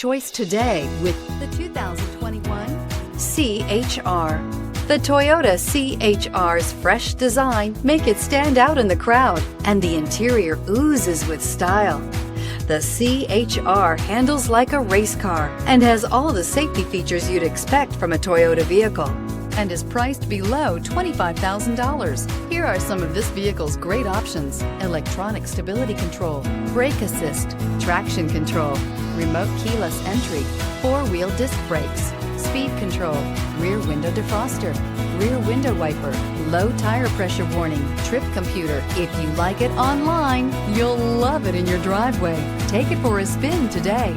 choice today with the 2021 CHR. The Toyota CHR's fresh design make it stand out in the crowd, and the interior oozes with style. The CHR handles like a race car and has all the safety features you'd expect from a Toyota vehicle, and is priced below $25,000. Here are some of this vehicle's great options: electronic stability control, brake assist, traction control, remote keyless entry, four-wheel disc brakes, speed control, rear window defroster, rear window wiper, low tire pressure warning, trip computer. If you like it online, you'll love it in your driveway. Take it for a spin today.